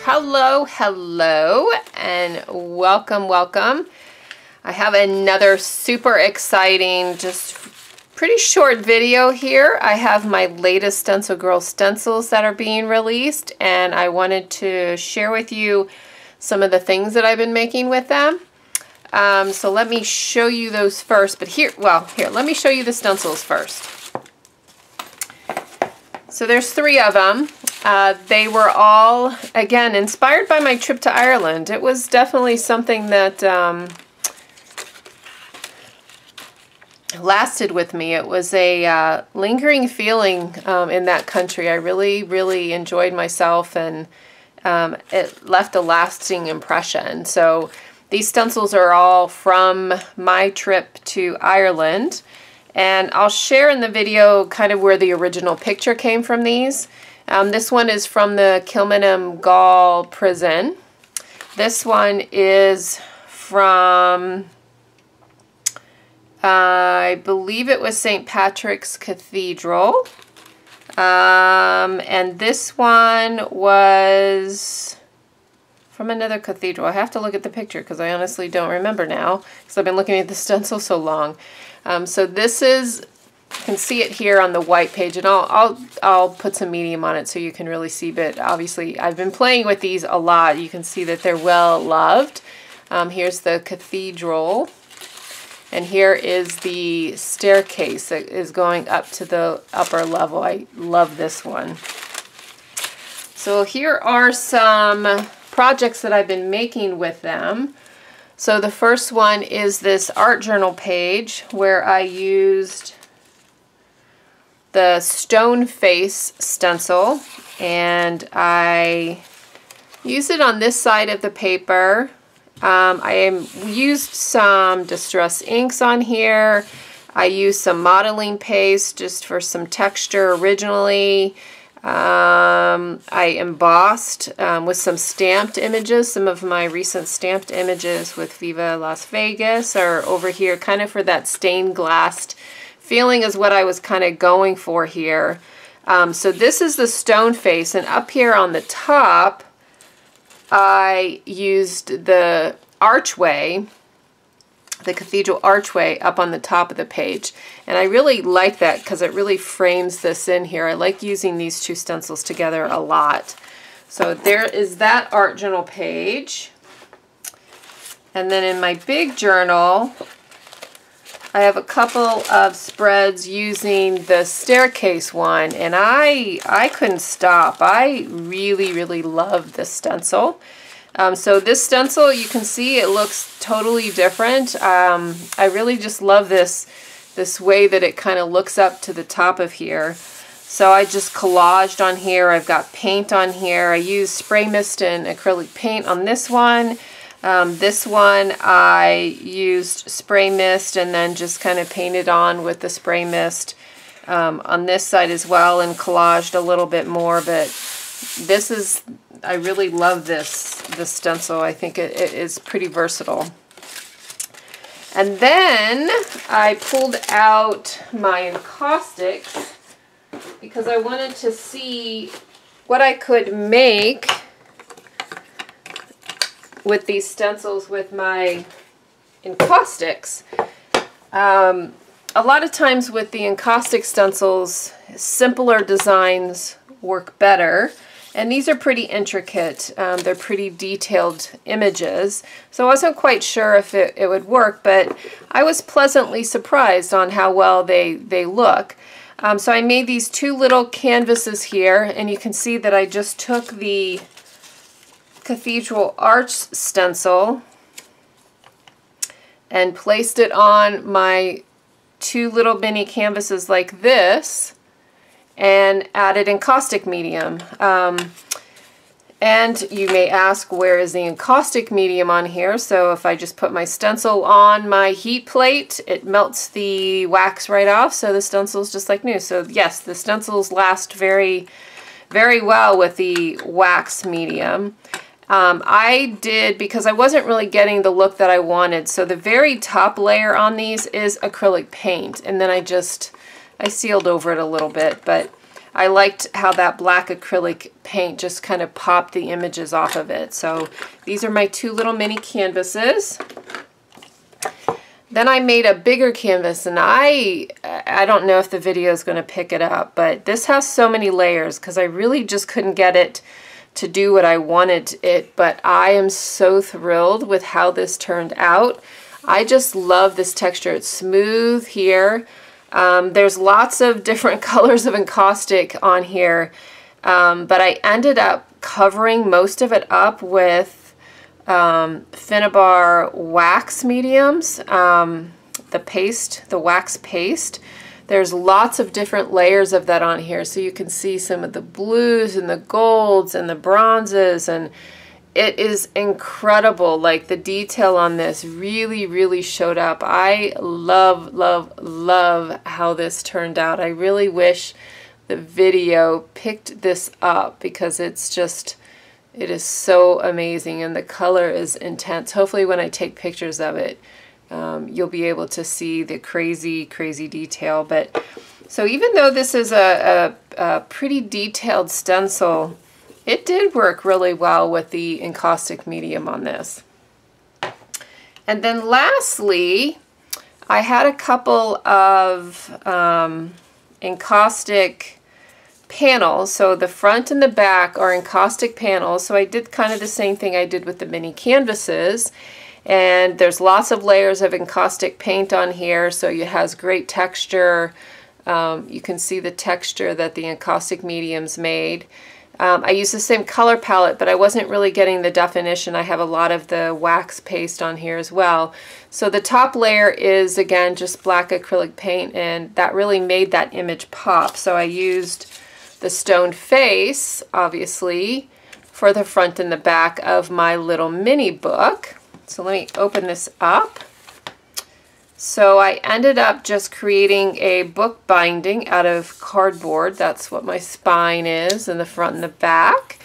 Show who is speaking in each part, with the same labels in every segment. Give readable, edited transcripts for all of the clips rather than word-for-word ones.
Speaker 1: Hello, hello, and welcome, welcome. I have another super exciting, just pretty short video here. I have my latest StencilGirl stencils that are being released, and I wanted to share with you some of the things that I've been making with them. So let me show you those first, but here, let me show you the stencils first. So there's 3 of them. They were all, again, inspired by my trip to Ireland. It was definitely something that lasted with me. It was a lingering feeling in that country. I really, really enjoyed myself, and it left a lasting impression. So these stencils are all from my trip to Ireland. And I'll share in the video kind of where the original picture came from these. This one is from the Kilmainham Gaol prison. This one is from, I believe it was St. Patrick's Cathedral. And this one was from another cathedral. I have to look at the picture because I honestly don't remember now because I've been looking at the stencil so long. So this is, you can see it here on the white page, and I'll put some medium on it so you can really see, but obviously I've been playing with these a lot. You can see that they're well loved. Here's the cathedral, and here is the staircase that is going up to the upper level. I love this one. So here are some projects that I've been making with them. So the first one is this art journal page where I used the stone face stencil, and I used it on this side of the paper. I used some distress inks on here. I used some modeling paste just for some texture originally. I embossed with some stamped images. Some of my recent stamped images with Viva Las Vegas are over here, kind of for that stained glass feeling is what I was kind of going for here. So this is the stone face, and up here on the top I used the archway, the cathedral archway up on the top of the page, and I really like that because it really frames this in here. I like using these 2 stencils together a lot. So there is that art journal page, and then in my big journal I have a couple of spreads using the staircase one, and I couldn't stop. I really, really love this stencil. So this stencil, you can see it looks totally different. I really just love this way that it kind of looks up to the top of here. So I just collaged on here. I've got paint on here. I used spray mist and acrylic paint on this one. This one I used spray mist and then just kind of painted on with the spray mist on this side as well, and collaged a little bit more. But this is, I really love this stencil. I think it is pretty versatile. And then I pulled out my encaustics because I wanted to see what I could make with these stencils with my encaustics. A lot of times with the encaustic stencils, simpler designs work better. And these are pretty intricate. They're pretty detailed images. So I wasn't quite sure if it would work, but I was pleasantly surprised on how well they look. So I made these 2 little canvases here, and you can see that I just took the Cathedral Arch stencil and placed it on my 2 little mini canvases like this, and added encaustic medium. And you may ask, where is the encaustic medium on here? So if I just put my stencil on my heat plate, it melts the wax right off, so the stencil's just like new. So yes, the stencils last very, very well with the wax medium. I did, because I wasn't really getting the look that I wanted, so the very top layer on these is acrylic paint, and then I sealed over it a little bit, but I liked how that black acrylic paint just kind of popped the images off of it. So these are my 2 little mini canvases. Then I made a bigger canvas, and I don't know if the video is going to pick it up, but this has so many layers because I really just couldn't get it to do what I wanted it, but I am so thrilled with how this turned out. I just love this texture. It's smooth here. There's lots of different colors of encaustic on here, but I ended up covering most of it up with Finnabar wax mediums, the paste, the wax paste. There's lots of different layers of that on here, so you can see some of the blues and the golds and the bronzes, and it is incredible. Like, the detail on this really, really showed up. I love, love, love how this turned out. I really wish the video picked this up because it's just, it is so amazing, and the color is intense. Hopefully when I take pictures of it, you'll be able to see the crazy, crazy detail. But so even though this is a pretty detailed stencil, it did work really well with the encaustic medium on this. And then lastly, I had a couple of encaustic panels. So the front and the back are encaustic panels. So I did kind of the same thing I did with the mini canvases. And there's lots of layers of encaustic paint on here, so it has great texture. You can see the texture that the encaustic mediums made. I used the same color palette, but I wasn't really getting the definition. I have a lot of the wax paste on here as well. So the top layer is, again, just black acrylic paint, and that really made that image pop. So I used the stone face, obviously, for the front and the back of my little mini book. So let me open this up. So I ended up just creating a book binding out of cardboard. That's what my spine is in the front and the back.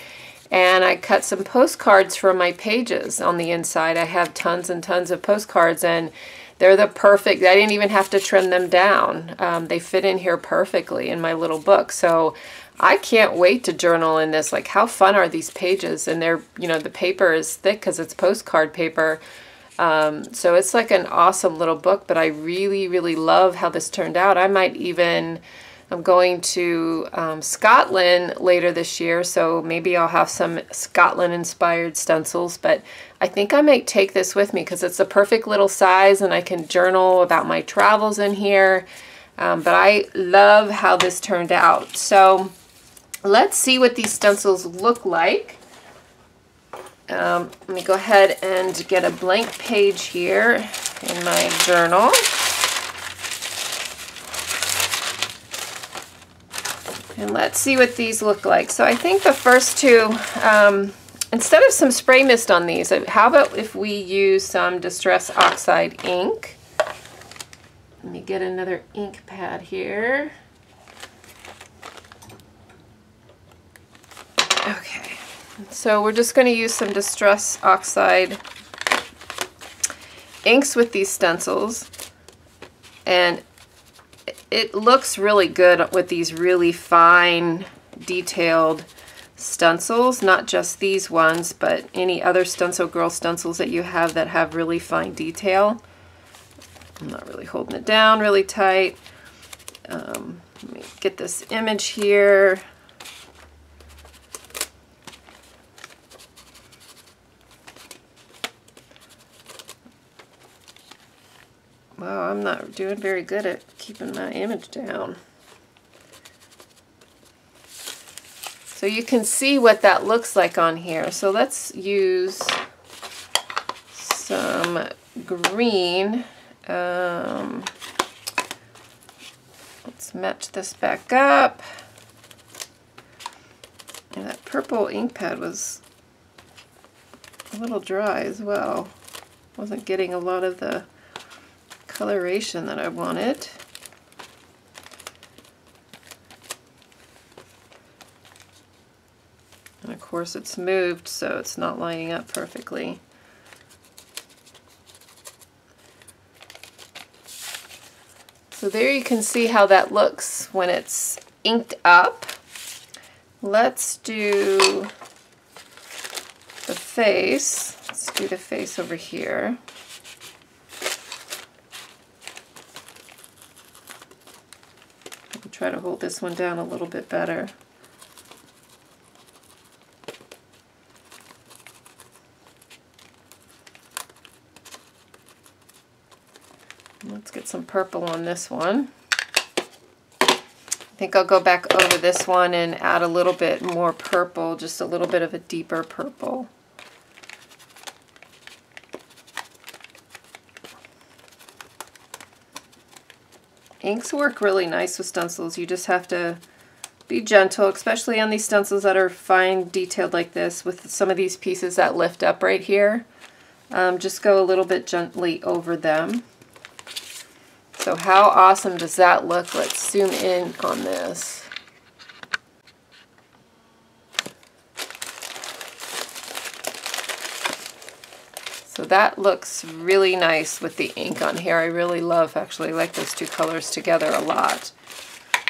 Speaker 1: And I cut some postcards for my pages on the inside. I have tons and tons of postcards, and they're the perfect, I didn't even have to trim them down. They fit in here perfectly in my little book. So I can't wait to journal in this. Like, how fun are these pages? And they're, you know, the paper is thick because it's postcard paper. So it's like an awesome little book, but I really, really love how this turned out. I might even, I'm going to Scotland later this year, so maybe I'll have some Scotland-inspired stencils, but I think I might take this with me because it's a perfect little size, and I can journal about my travels in here. But I love how this turned out. So let's see what these stencils look like. Let me go ahead and get a blank page here in my journal. And let's see what these look like. So I think the first two, instead of some spray mist on these, how about if we use some Distress Oxide ink? Let me get another ink pad here. Okay. So we're just going to use some Distress Oxide inks with these stencils, and it looks really good with these really fine detailed stencils, not just these ones, but any other StencilGirl stencils that you have that have really fine detail. I'm not really holding it down really tight. Let me get this image here. Wow, I'm not doing very good at keeping my image down. So you can see what that looks like on here. So let's use some green. Let's match this back up. And that purple ink pad was a little dry as well. Wasn't getting a lot of the coloration that I wanted. And of course it's moved, so it's not lining up perfectly. So there you can see how that looks when it's inked up. let's do the face. Let's do the face over here. I'll try to hold this one down a little bit better. Let's get some purple on this one. I think I'll go back over this one and add a little bit more purple, just a little bit of a deeper purple. Inks work really nice with stencils. You just have to be gentle, especially on these stencils that are fine detailed like this with some of these pieces that lift up right here. Just go a little bit gently over them. So how awesome does that look? Let's zoom in on this. So that looks really nice with the ink on here. I really love, actually like those two colors together a lot.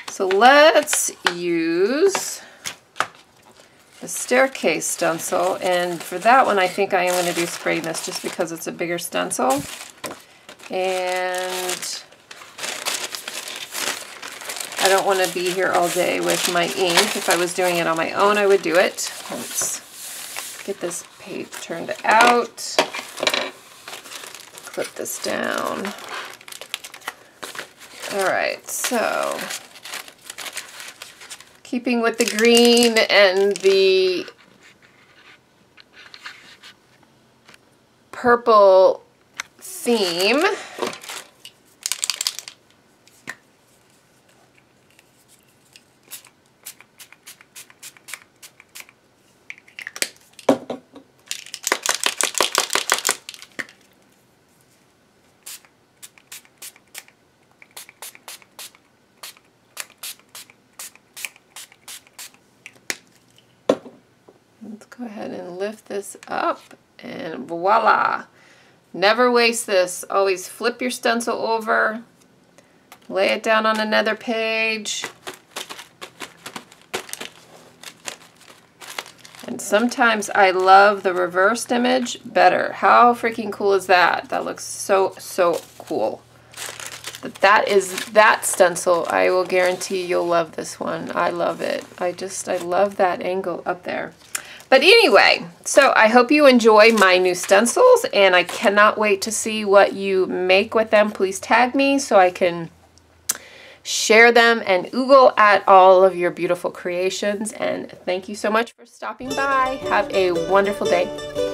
Speaker 1: So let's use the staircase stencil, and for that one I think I am going to do spray mist just because it's a bigger stencil. And I don't want to be here all day with my ink. If I was doing it on my own, I would do it. Let's get this page turned out. Clip this down. All right, so keeping with the green and the purple theme, let's go ahead and lift this up, and voila! Never waste this. Always flip your stencil over, lay it down on another page, and sometimes I love the reversed image better. How freaking cool is that? That looks so, so cool. But that is that stencil. I will guarantee you'll love this one. I love it. I love that angle up there. But anyway, so I hope you enjoy my new stencils, and I cannot wait to see what you make with them. Please tag me so I can share them and oogle at all of your beautiful creations. And thank you so much for stopping by. Have a wonderful day.